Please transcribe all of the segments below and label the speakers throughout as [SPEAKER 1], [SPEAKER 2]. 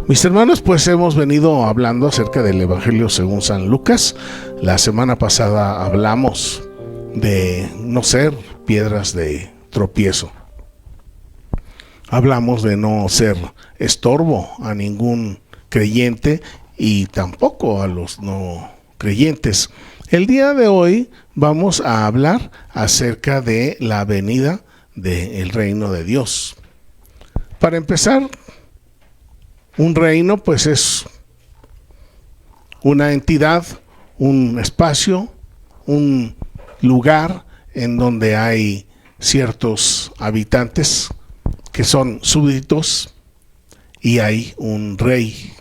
[SPEAKER 1] Mis hermanos, pues hemos venido hablando acerca del Evangelio según San Lucas. La semana pasada hablamos de no ser piedras de tropiezo. Hablamos de no ser estorbo a ningún creyente y tampoco a los no creyentes. El día de hoy vamos a hablar acerca de la venida del reino de Dios. Para empezar, un reino pues es una entidad, un espacio, un lugar en donde hay ciertos habitantes que son súbditos y hay un rey.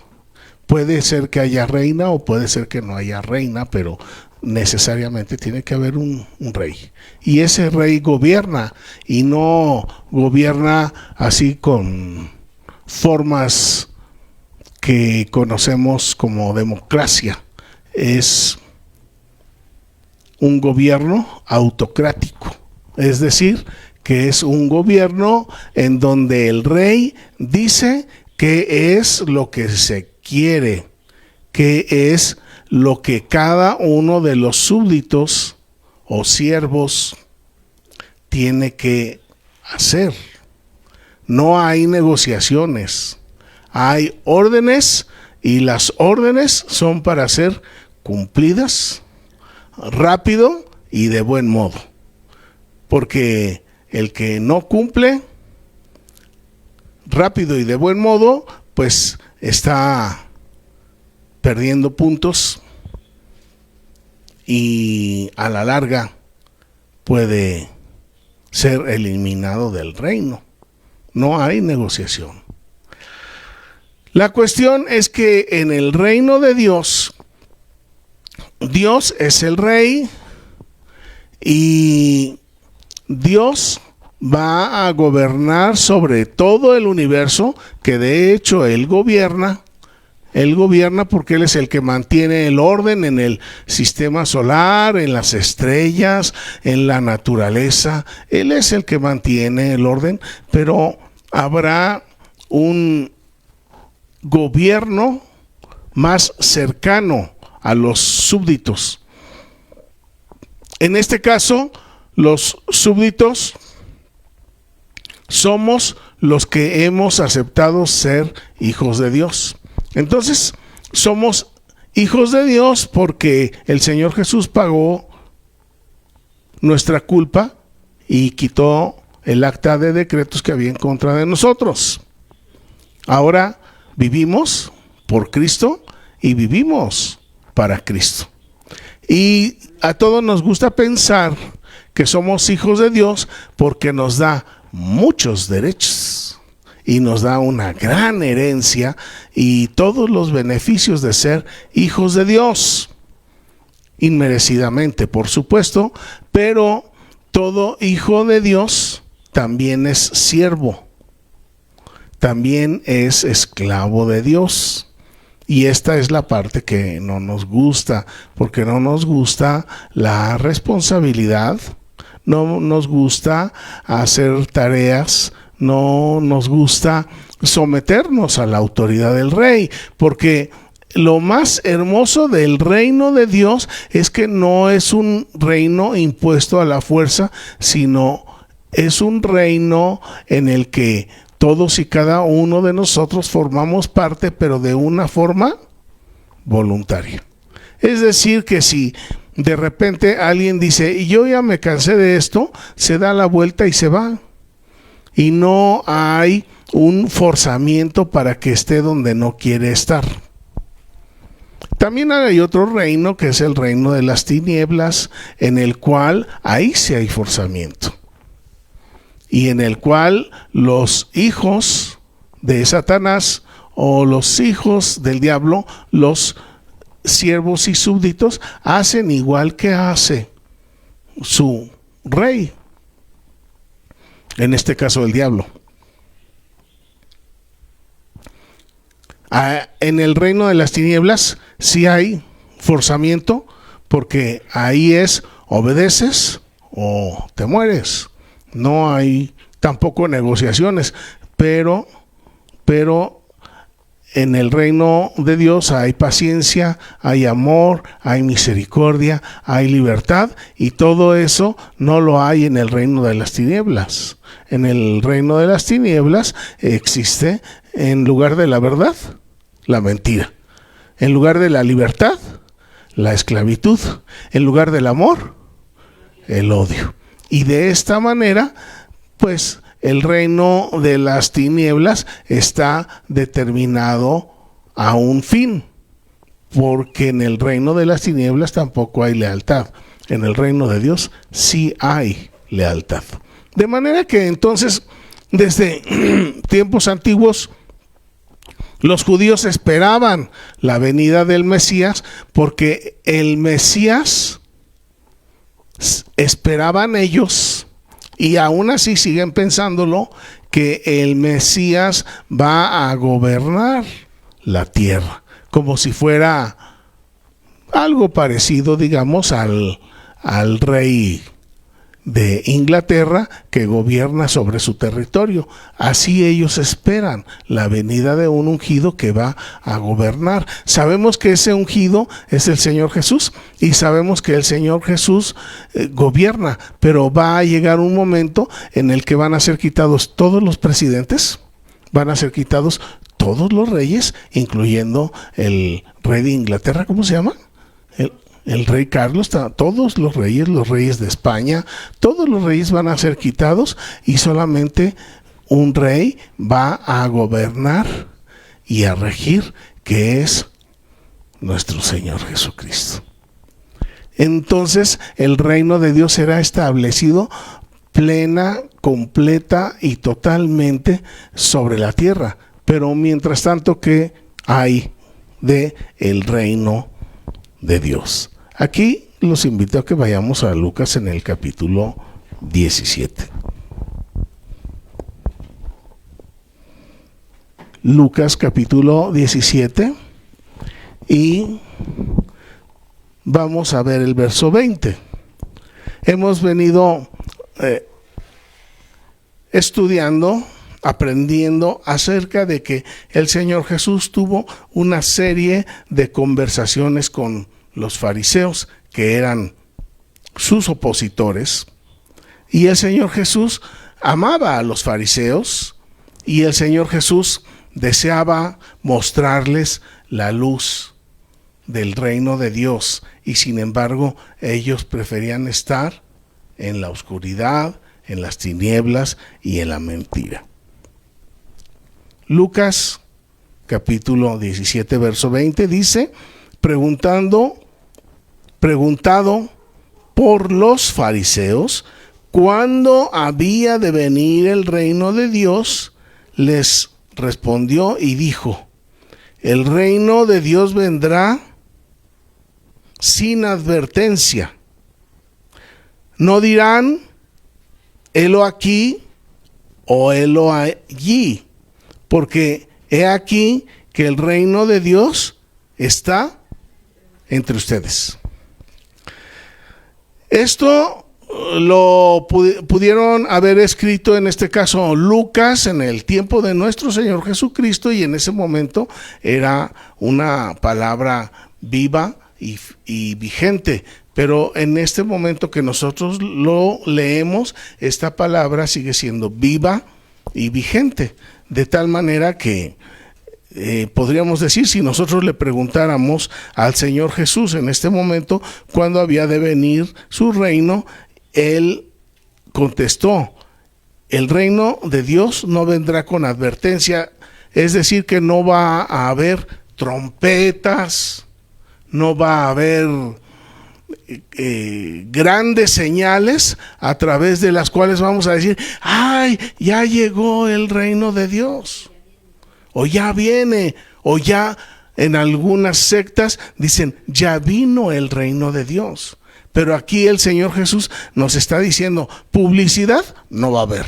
[SPEAKER 1] Puede ser que haya reina o puede ser que no haya reina, pero necesariamente tiene que haber un rey. Y ese rey gobierna, y no gobierna así con formas que conocemos como democracia. Es un gobierno autocrático, es decir, que es un gobierno en donde el rey dice qué es lo que se quiere, qué es lo que cada uno de los súbditos o siervos tiene que hacer. No hay negociaciones, hay órdenes y las órdenes son para ser cumplidas rápido y de buen modo. Porque el que no cumple rápido y de buen modo, pues está perdiendo puntos y a la larga puede ser eliminado del reino. No hay negociación. La cuestión es que en el reino de Dios, Dios es el rey y Dios va a gobernar sobre todo el universo, que de hecho Él gobierna. Él gobierna porque Él es el que mantiene el orden en el sistema solar, en las estrellas, en la naturaleza. Él es el que mantiene el orden, pero habrá un gobierno más cercano a los súbditos. En este caso, los súbditos somos los que hemos aceptado ser hijos de Dios. Entonces, somos hijos de Dios porque el Señor Jesús pagó nuestra culpa y quitó el acta de decretos que había en contra de nosotros. Ahora vivimos por Cristo y vivimos para Cristo. Y a todos nos gusta pensar que somos hijos de Dios porque nos da muchos derechos y nos da una gran herencia y todos los beneficios de ser hijos de Dios, inmerecidamente, por supuesto, pero todo hijo de Dios también es siervo, también es esclavo de Dios. Y esta es la parte que no nos gusta, porque no nos gusta la responsabilidad, no nos gusta hacer tareas, no nos gusta someternos a la autoridad del rey, porque lo más hermoso del reino de Dios es que no es un reino impuesto a la fuerza, sino es un reino en el que todos y cada uno de nosotros formamos parte, pero de una forma voluntaria. Es decir, que si de repente alguien dice, y yo ya me cansé de esto, se da la vuelta y se va. Y no hay un forzamiento para que esté donde no quiere estar. También hay otro reino que es el reino de las tinieblas, en el cual ahí sí hay forzamiento. Y en el cual los hijos de Satanás o los hijos del diablo, los siervos y súbditos, hacen igual que hace su rey, en este caso el diablo. En el reino de las tinieblas sí hay forzamiento, porque ahí es obedeces o te mueres. No hay tampoco negociaciones, pero en el reino de Dios hay paciencia, hay amor, hay misericordia, hay libertad, y todo eso no lo hay en el reino de las tinieblas. En el reino de las tinieblas existe, en lugar de la verdad, la mentira. En lugar de la libertad, la esclavitud. En lugar del amor, el odio. Y de esta manera, pues, el reino de las tinieblas está determinado a un fin, porque en el reino de las tinieblas tampoco hay lealtad. En el reino de Dios sí hay lealtad. De manera que entonces, desde tiempos antiguos, los judíos esperaban la venida del Mesías, porque el Mesías esperaban ellos, y aún así siguen pensándolo, que el Mesías va a gobernar la tierra, como si fuera algo parecido, digamos, al rey de Inglaterra que gobierna sobre su territorio. Así ellos esperan la venida de un ungido que va a gobernar. Sabemos que ese ungido es el Señor Jesús, y sabemos que el Señor Jesús gobierna, pero va a llegar un momento en el que van a ser quitados todos los presidentes, van a ser quitados todos los reyes, incluyendo el rey de Inglaterra. ¿Cómo se llama? El rey Carlos, todos los reyes de España, todos los reyes van a ser quitados, y solamente un rey va a gobernar y a regir, que es nuestro Señor Jesucristo. Entonces el reino de Dios será establecido plena, completa y totalmente sobre la tierra. Pero mientras tanto, ¿qué hay de el reino de Dios? Aquí los invito a que vayamos a Lucas en el capítulo 17. Lucas capítulo 17, y vamos a ver el verso 20. Hemos venido estudiando, aprendiendo acerca de que el Señor Jesús tuvo una serie de conversaciones con los fariseos, que eran sus opositores, y el Señor Jesús amaba a los fariseos, y el Señor Jesús deseaba mostrarles la luz del reino de Dios, y sin embargo ellos preferían estar en la oscuridad, en las tinieblas y en la mentira. Lucas capítulo 17 verso 20 dice: preguntado por los fariseos cuándo había de venir el reino de Dios, les respondió y dijo: el reino de Dios vendrá sin advertencia. No dirán helo aquí o helo allí, porque he aquí que el reino de Dios está entre ustedes. Esto lo pudieron haber escrito, en este caso Lucas, en el tiempo de nuestro Señor Jesucristo, y en ese momento era una palabra viva y vigente. Pero en este momento que nosotros lo leemos, esta palabra sigue siendo viva y vigente, de tal manera que podríamos decir, si nosotros le preguntáramos al Señor Jesús en este momento cuándo había de venir su reino, Él contestó: el reino de Dios no vendrá con advertencia, es decir, que no va a haber trompetas, no va a haber grandes señales a través de las cuales vamos a decir: ¡ay, ya llegó el reino de Dios! O ya viene, o ya en algunas sectas dicen: ya vino el reino de Dios. Pero aquí el Señor Jesús nos está diciendo: publicidad no va a haber.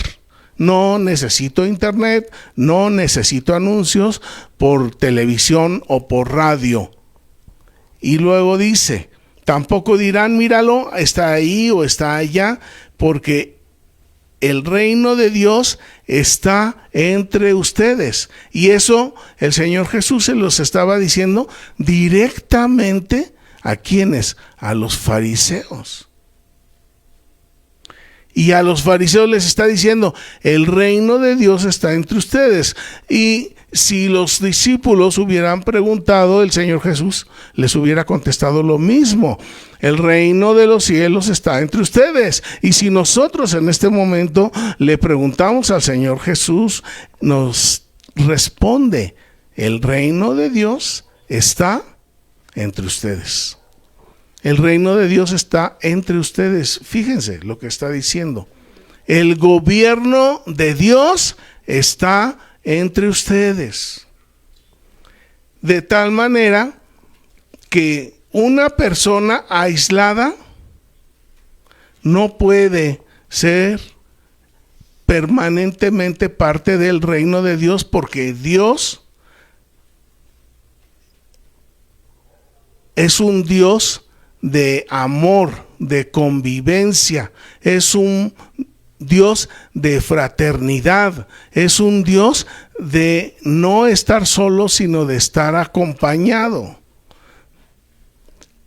[SPEAKER 1] No necesito internet, no necesito anuncios por televisión o por radio. Y luego dice: tampoco dirán, míralo, está ahí o está allá, porque el reino de Dios está entre ustedes. Y eso el Señor Jesús se los estaba diciendo directamente ¿a quiénes? A los fariseos. Y a los fariseos les está diciendo, el reino de Dios está entre ustedes. Y si los discípulos hubieran preguntado, el Señor Jesús les hubiera contestado lo mismo. El reino de los cielos está entre ustedes. Y si nosotros en este momento le preguntamos al Señor Jesús, nos responde, el reino de Dios está entre ustedes. El reino de Dios está entre ustedes. Fíjense lo que está diciendo. El gobierno de Dios está entre ustedes. De tal manera que una persona aislada no puede ser permanentemente parte del reino de Dios, porque Dios es un Dios de amor, de convivencia, es un Dios de fraternidad, es un Dios de no estar solo, sino de estar acompañado.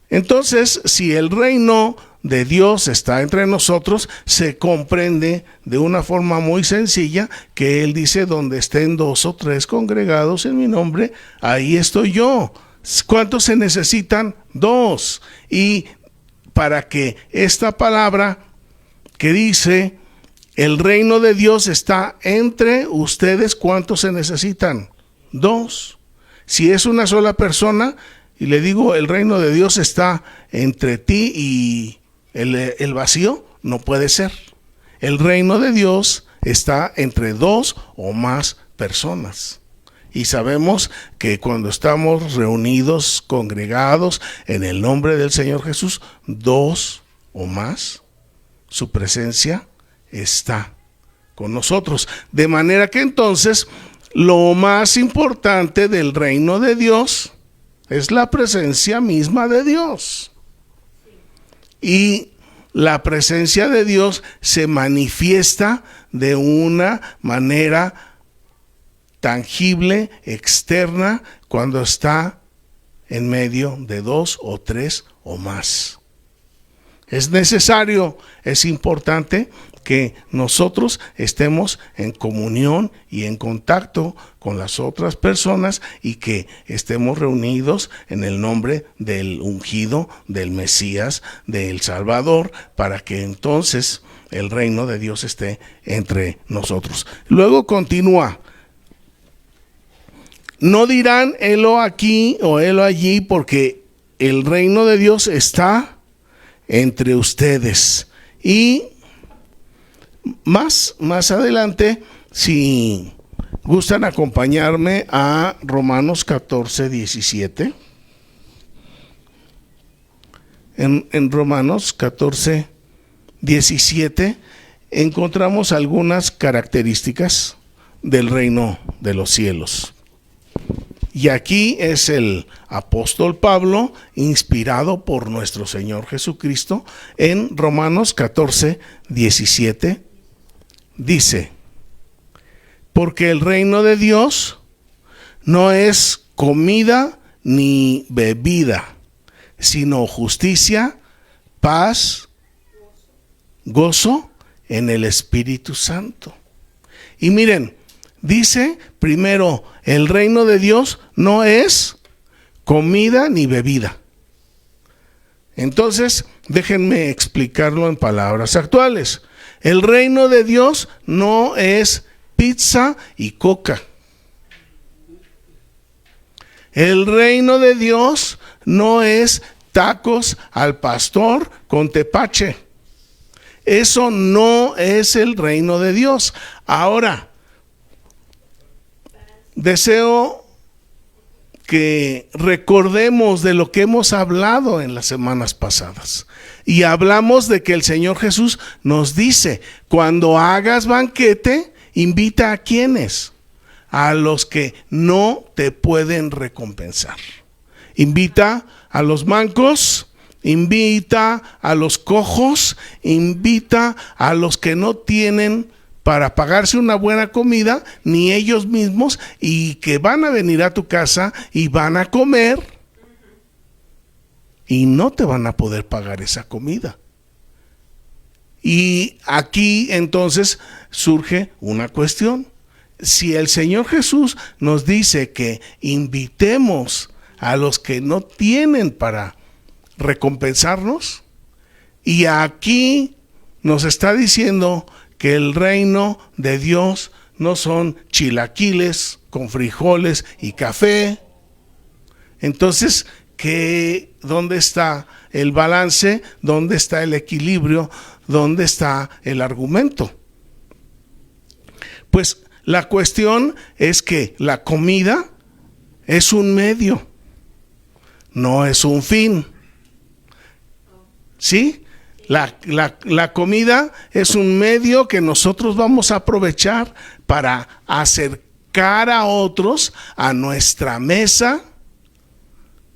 [SPEAKER 1] Entonces, si el reino de Dios está entre nosotros, se comprende de una forma muy sencilla que Él dice, donde estén 2 o 3 congregados en mi nombre, ahí estoy yo. ¿Cuántos se necesitan? 2. Y para que esta palabra que dice, el reino de Dios está entre ustedes, ¿cuántos se necesitan? 2. Si es una sola persona, y le digo, el reino de Dios está entre ti y el vacío, no puede ser. El reino de Dios está entre 2 o más personas. Y sabemos que cuando estamos reunidos, congregados en el nombre del Señor Jesús, 2 o más, su presencia está con nosotros. De manera que entonces lo más importante del reino de Dios es la presencia misma de Dios. Y la presencia de Dios se manifiesta de una manera tangible, externa, cuando está en medio de 2 o 3 o más. Es necesario, es importante que nosotros estemos en comunión y en contacto con las otras personas y que estemos reunidos en el nombre del ungido, del Mesías, del Salvador, para que entonces el reino de Dios esté entre nosotros. Luego continúa. No dirán helo aquí o helo allí, porque el reino de Dios está entre ustedes. Y más adelante, si gustan acompañarme a Romanos 14, 17. En Romanos 14, 17 encontramos algunas características del reino de los cielos. Y aquí es el apóstol Pablo, inspirado por nuestro Señor Jesucristo, en Romanos 14, 17, dice, porque el reino de Dios no es comida ni bebida, sino justicia, paz, gozo en el Espíritu Santo. Y miren, dice primero, el reino de Dios no es comida ni bebida. Entonces, déjenme explicarlo en palabras actuales. El reino de Dios no es pizza y coca. El reino de Dios no es tacos al pastor con tepache. Eso no es el reino de Dios. Ahora, deseo que recordemos de lo que hemos hablado en las semanas pasadas. Y hablamos de que el Señor Jesús nos dice, cuando hagas banquete, invita a quienes, a los que no te pueden recompensar. Invita a los mancos, invita a los cojos, invita a los que no tienen para pagarse una buena comida, ni ellos mismos, y que van a venir a tu casa y van a comer y no te van a poder pagar esa comida. Y aquí entonces surge una cuestión. Si el Señor Jesús nos dice que invitemos a los que no tienen para recompensarnos, y aquí nos está diciendo que el reino de Dios no son chilaquiles con frijoles y café, entonces, ¿dónde está el balance? ¿Dónde está el equilibrio? ¿Dónde está el argumento? Pues la cuestión es que la comida es un medio, no es un fin. ¿Sí? La comida es un medio que nosotros vamos a aprovechar para acercar a otros a nuestra mesa,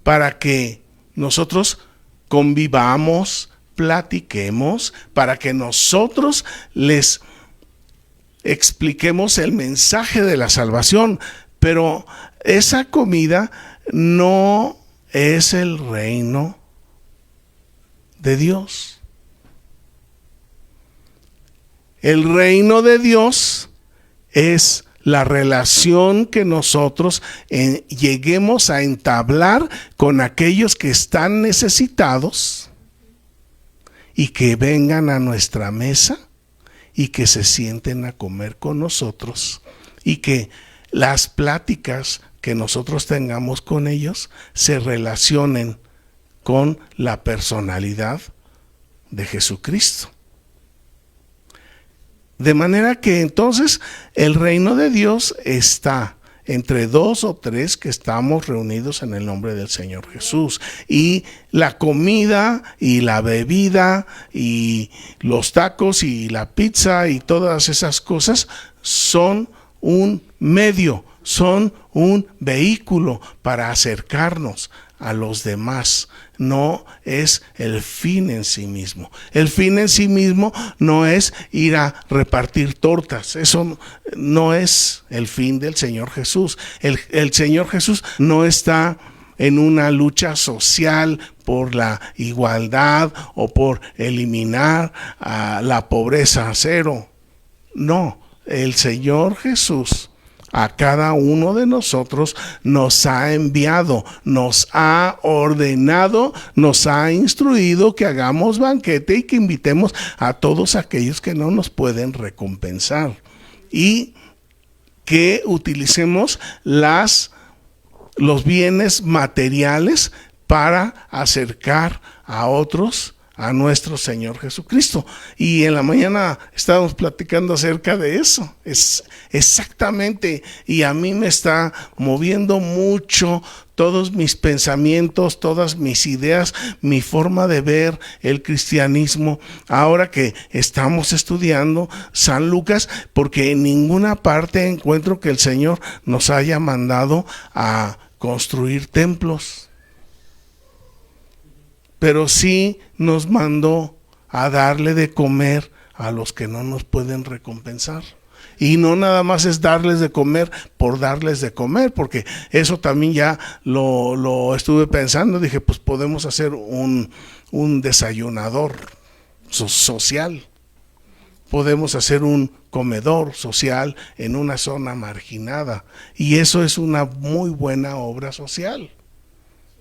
[SPEAKER 1] para que nosotros convivamos, platiquemos, para que nosotros les expliquemos el mensaje de la salvación. Pero esa comida no es el reino de Dios. El reino de Dios es la relación que nosotros lleguemos a entablar con aquellos que están necesitados y que vengan a nuestra mesa y que se sienten a comer con nosotros, y que las pláticas que nosotros tengamos con ellos se relacionen con la personalidad de Jesucristo. De manera que entonces el reino de Dios está entre dos o tres que estamos reunidos en el nombre del Señor Jesús. Y la comida y la bebida y los tacos y la pizza y todas esas cosas son un medio, son un vehículo para acercarnos a los demás. No es el fin en sí mismo. El fin en sí mismo no es ir a repartir tortas. Eso no es el fin del Señor Jesús. El Señor Jesús no está en una lucha social por la igualdad o por eliminar a la pobreza a cero. No, el Señor Jesús a cada uno de nosotros nos ha enviado, nos ha ordenado, nos ha instruido que hagamos banquete y que invitemos a todos aquellos que no nos pueden recompensar, y que utilicemos los bienes materiales para acercar a otros a nuestro Señor Jesucristo. Y en la mañana estábamos platicando acerca de eso. Es exactamente, y a mí me está moviendo mucho todos mis pensamientos, todas mis ideas, mi forma de ver el cristianismo, ahora que estamos estudiando San Lucas, porque en ninguna parte encuentro que el Señor nos haya mandado a construir templos, pero sí nos mandó a darle de comer a los que no nos pueden recompensar. Y no nada más es darles de comer por darles de comer, porque eso también ya lo estuve pensando. Dije, pues podemos hacer un desayunador social. Podemos hacer un comedor social en una zona marginada. Y eso es una muy buena obra social.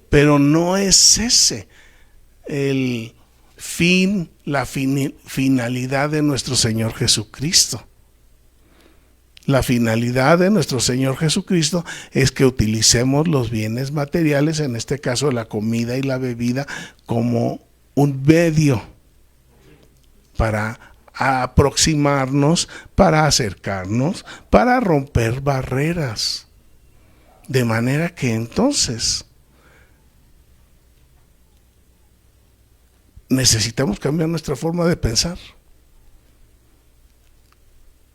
[SPEAKER 1] Pero no es ese el fin, la finalidad de nuestro Señor Jesucristo. La finalidad de nuestro Señor Jesucristo es que utilicemos los bienes materiales, en este caso la comida y la bebida, como un medio para aproximarnos, para acercarnos, para romper barreras. De manera que entonces necesitamos cambiar nuestra forma de pensar,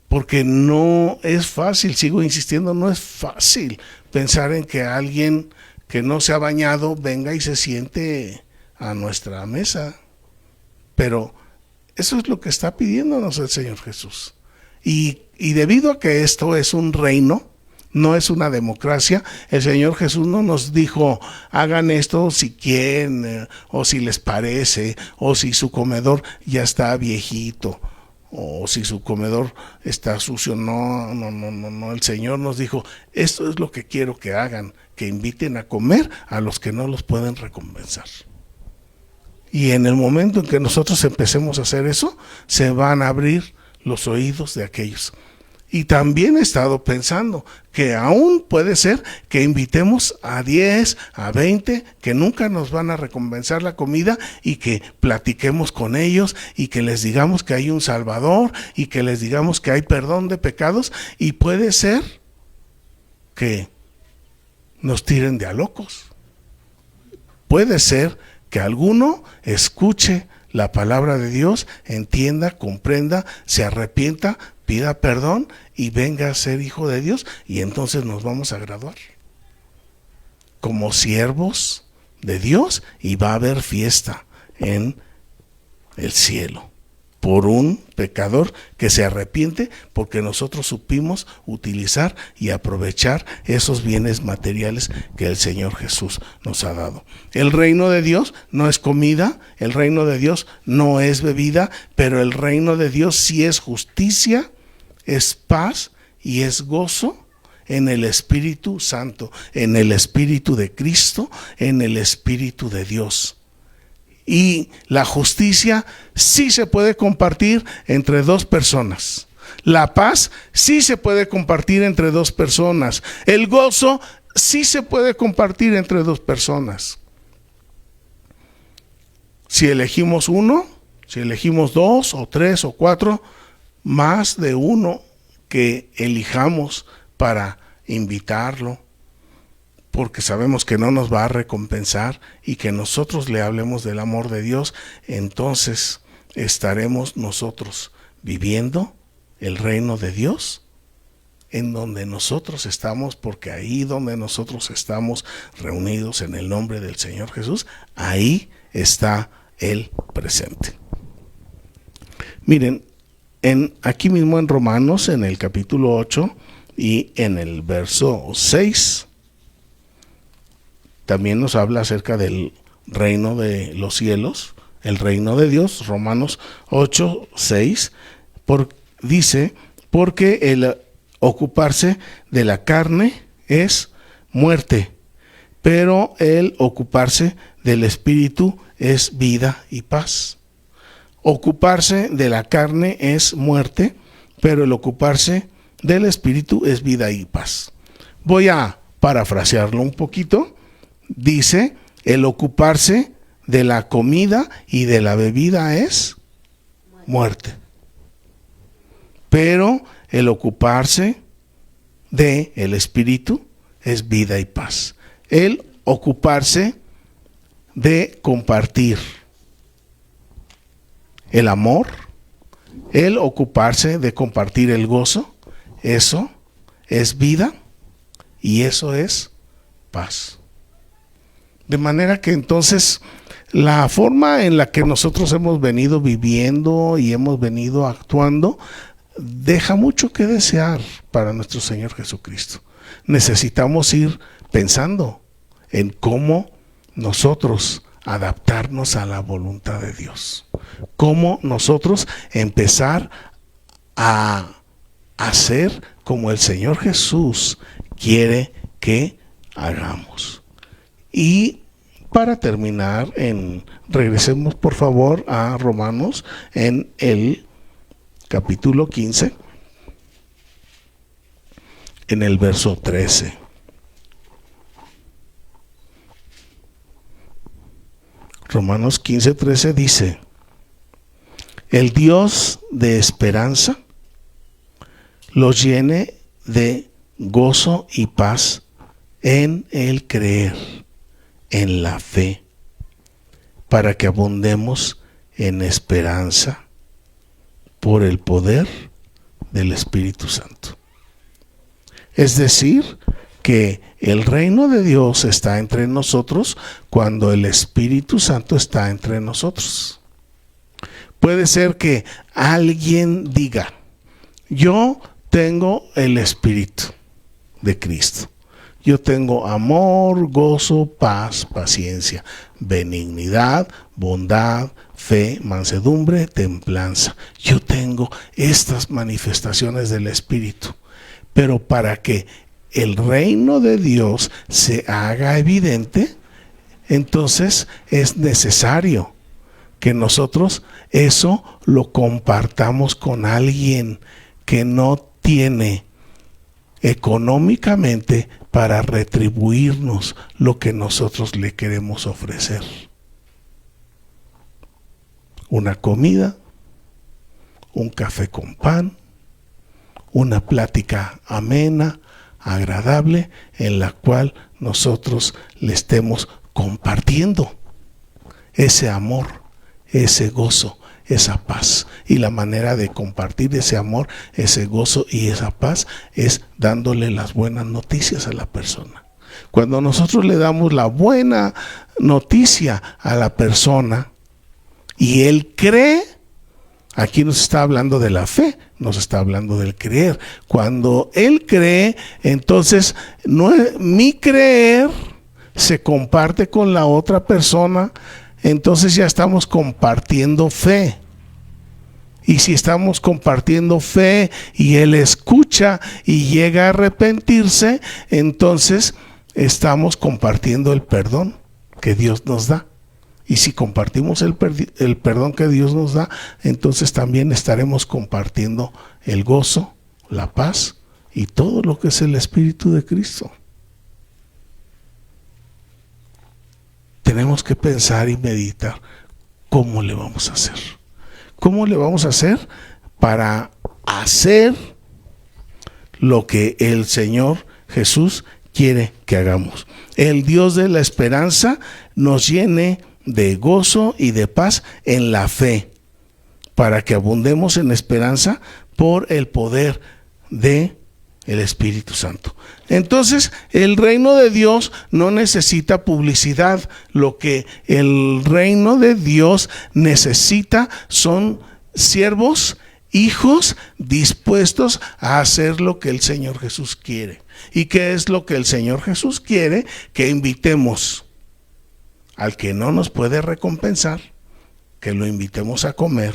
[SPEAKER 1] porque no es fácil, sigo insistiendo, no es fácil pensar en que alguien que no se ha bañado venga y se siente a nuestra mesa. Pero eso es lo que está pidiéndonos el Señor Jesús. Y debido a que esto es un reino, no es una democracia, el Señor Jesús no nos dijo, hagan esto si quieren, o si les parece, o si su comedor ya está viejito, o si su comedor está sucio. No, el Señor nos dijo, esto es lo que quiero que hagan, que inviten a comer a los que no los pueden recompensar. Y en el momento en que nosotros empecemos a hacer eso, se van a abrir los oídos de aquellos. Y también he estado pensando que aún puede ser que invitemos a 10, a 20, que nunca nos van a recompensar la comida, y que platiquemos con ellos y que les digamos que hay un Salvador y que les digamos que hay perdón de pecados, y puede ser que nos tiren de a locos. Puede ser que alguno escuche la palabra de Dios, entienda, comprenda, se arrepienta, pida perdón y venga a ser hijo de Dios, y entonces nos vamos a graduar como siervos de Dios, y va a haber fiesta en el cielo por un pecador que se arrepiente, porque nosotros supimos utilizar y aprovechar esos bienes materiales que el Señor Jesús nos ha dado. El reino de Dios no es comida, el reino de Dios no es bebida, pero el reino de Dios sí es justicia, es paz y es gozo en el Espíritu Santo, en el Espíritu de Cristo, en el Espíritu de Dios. Y la justicia sí se puede compartir entre dos personas. La paz sí se puede compartir entre dos personas. El gozo sí se puede compartir entre dos personas. Si elegimos uno, si elegimos dos o tres o cuatro, más de uno que elijamos para invitarlo, porque sabemos que no nos va a recompensar, y que nosotros le hablemos del amor de Dios, entonces estaremos nosotros viviendo el reino de Dios en donde nosotros estamos, porque ahí donde nosotros estamos reunidos en el nombre del Señor Jesús, ahí está Él presente. Miren, aquí mismo en Romanos, en el capítulo 8 y en el verso 6, también nos habla acerca del reino de los cielos, el reino de Dios. Romanos 8, 6, dice, porque el ocuparse de la carne es muerte, pero el ocuparse del Espíritu es vida y paz. Ocuparse de la carne es muerte, pero el ocuparse del Espíritu es vida y paz. Voy a parafrasearlo un poquito. Dice, el ocuparse de la comida y de la bebida es muerte, pero el ocuparse de el Espíritu es vida y paz. El ocuparse de compartir el amor, el ocuparse de compartir el gozo, eso es vida y eso es paz. De manera que entonces la forma en la que nosotros hemos venido viviendo y hemos venido actuando deja mucho que desear para nuestro Señor Jesucristo. Necesitamos ir pensando en cómo nosotros adaptarnos a la voluntad de Dios, cómo nosotros empezar a hacer como el Señor Jesús quiere que hagamos. Y para terminar, regresemos por favor a Romanos en el capítulo 15, en el verso 13. Romanos 15, 13 dice, el Dios de esperanza los llene de gozo y paz en el creer, en la fe, para que abundemos en esperanza por el poder del Espíritu Santo. Es decir, que el reino de Dios está entre nosotros cuando el Espíritu Santo está entre nosotros. Puede ser que alguien diga: yo tengo el Espíritu de Cristo. Yo tengo amor, gozo, paz, paciencia, benignidad, bondad, fe, mansedumbre, templanza. Yo tengo estas manifestaciones del Espíritu. Pero para que el reino de Dios se haga evidente, entonces es necesario que nosotros eso lo compartamos con alguien que no tiene económicamente para retribuirnos lo que nosotros le queremos ofrecer. Una comida, un café con pan, una plática amena, agradable, en la cual nosotros le estemos compartiendo ese amor, ese gozo, esa paz. Y la manera de compartir ese amor, ese gozo y esa paz es dándole las buenas noticias a la persona. Cuando nosotros le damos la buena noticia a la persona y él cree, aquí nos está hablando de la fe, nos está hablando del creer. Cuando él cree, entonces mi creer se comparte con la otra persona. Entonces ya estamos compartiendo fe. Y si estamos compartiendo fe y él escucha y llega a arrepentirse, entonces estamos compartiendo el perdón que Dios nos da. Y si compartimos el perdón que Dios nos da, entonces también estaremos compartiendo el gozo, la paz y todo lo que es el Espíritu de Cristo. Tenemos que pensar y meditar cómo le vamos a hacer. ¿Cómo le vamos a hacer para hacer lo que el Señor Jesús quiere que hagamos? El Dios de la esperanza nos llene de gozo y de paz en la fe, para que abundemos en esperanza por el poder de el Espíritu Santo. Entonces, el reino de Dios no necesita publicidad. Lo que el reino de Dios necesita son siervos, hijos dispuestos a hacer lo que el Señor Jesús quiere. ¿Y qué es lo que el Señor Jesús quiere? Que invitemos al que no nos puede recompensar, que lo invitemos a comer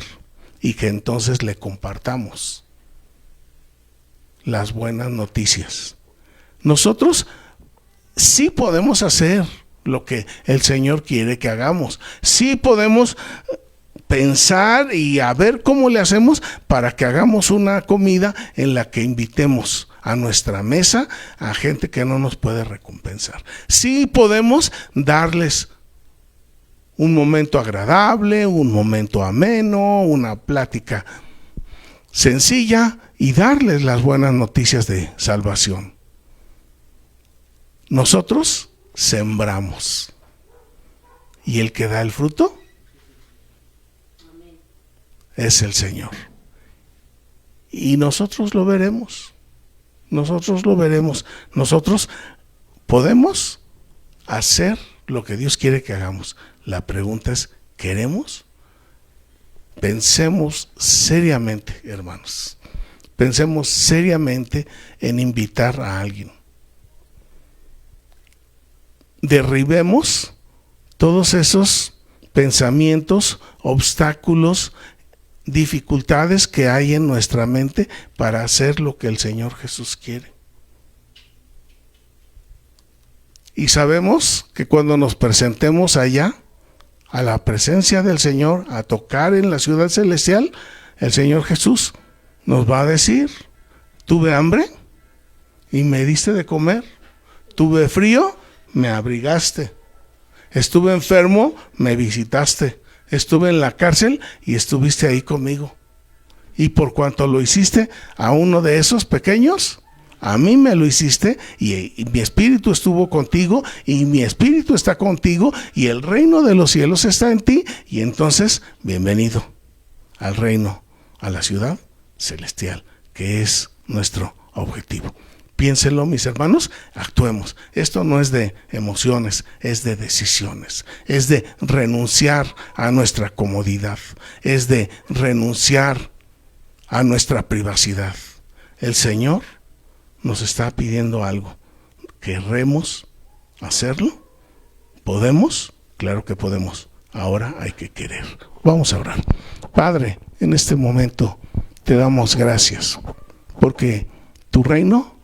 [SPEAKER 1] y que entonces le compartamos las buenas noticias. Nosotros sí podemos hacer lo que el Señor quiere que hagamos. Sí podemos pensar y a ver cómo le hacemos para que hagamos una comida en la que invitemos a nuestra mesa a gente que no nos puede recompensar. Sí podemos darles un momento agradable, un momento ameno, una plática sencilla y darles las buenas noticias de salvación. Nosotros sembramos y el que da el fruto es el Señor. Y nosotros lo veremos. Nosotros lo veremos. Nosotros podemos hacer lo que Dios quiere que hagamos. La pregunta es, ¿queremos? Pensemos seriamente, hermanos. Pensemos seriamente en invitar a alguien. Derribemos todos esos pensamientos, obstáculos, dificultades que hay en nuestra mente para hacer lo que el Señor Jesús quiere. Y sabemos que cuando nos presentemos allá, a la presencia del Señor, a tocar en la ciudad celestial, el Señor Jesús nos va a decir: tuve hambre y me diste de comer, tuve frío, me abrigaste, estuve enfermo, me visitaste, estuve en la cárcel y estuviste ahí conmigo. Y por cuanto lo hiciste a uno de esos pequeños, a mí me lo hiciste, y mi espíritu estuvo contigo, y mi espíritu está contigo, y el reino de los cielos está en ti. Y entonces, bienvenido al reino, a la ciudad celestial, que es nuestro objetivo. Piénsenlo, mis hermanos, actuemos. Esto no es de emociones, es de decisiones. Es de renunciar a nuestra comodidad. Es de renunciar a nuestra privacidad. El Señor nos está pidiendo algo. ¿Queremos hacerlo? ¿Podemos? Claro que podemos. Ahora hay que querer. Vamos a orar. Padre, en este momento te damos gracias porque tu reino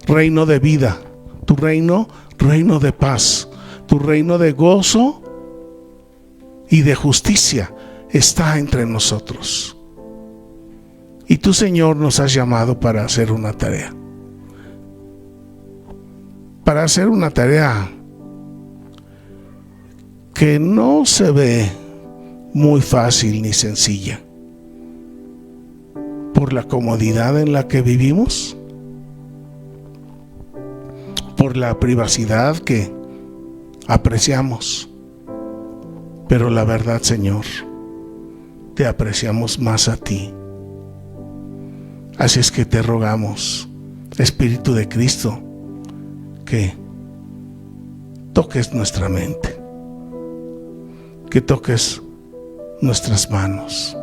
[SPEAKER 1] de vida, tu reino de paz, tu reino de gozo y de justicia está entre nosotros. Y tú, Señor, nos has llamado para hacer una tarea. Para hacer una tarea que no se ve muy fácil ni sencilla. Por la comodidad en la que vivimos, por la privacidad que apreciamos. Pero la verdad, Señor, te apreciamos más a ti. Así es que te rogamos, Espíritu de Cristo, que toques nuestra mente, que toques nuestras manos.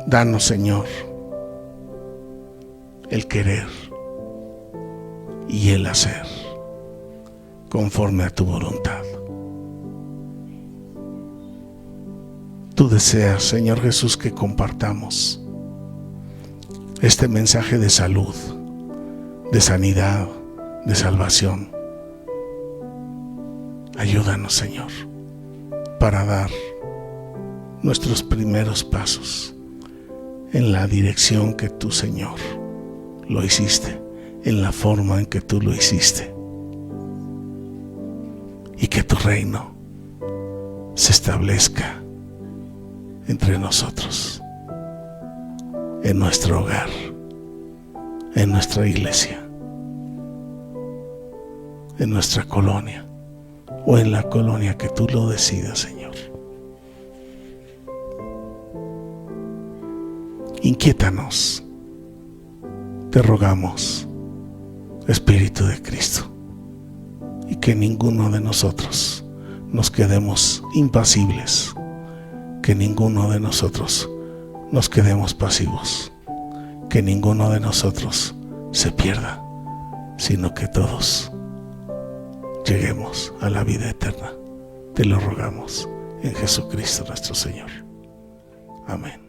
[SPEAKER 1] Danos, Señor, el querer y el hacer conforme a tu voluntad. Tú deseas, Señor Jesús, que compartamos este mensaje de salud, de sanidad, de salvación. Ayúdanos, Señor, para dar nuestros primeros pasos en la dirección que tú, Señor, lo hiciste, en la forma en que tú lo hiciste. Y que tu reino se establezca entre nosotros, en nuestro hogar, en nuestra iglesia, en nuestra colonia o en la colonia que tú lo decidas, Señor. Inquiétanos, te rogamos, Espíritu de Cristo, y que ninguno de nosotros nos quedemos impasibles, que ninguno de nosotros nos quedemos pasivos, que ninguno de nosotros se pierda, sino que todos lleguemos a la vida eterna. Te lo rogamos en Jesucristo nuestro Señor. Amén.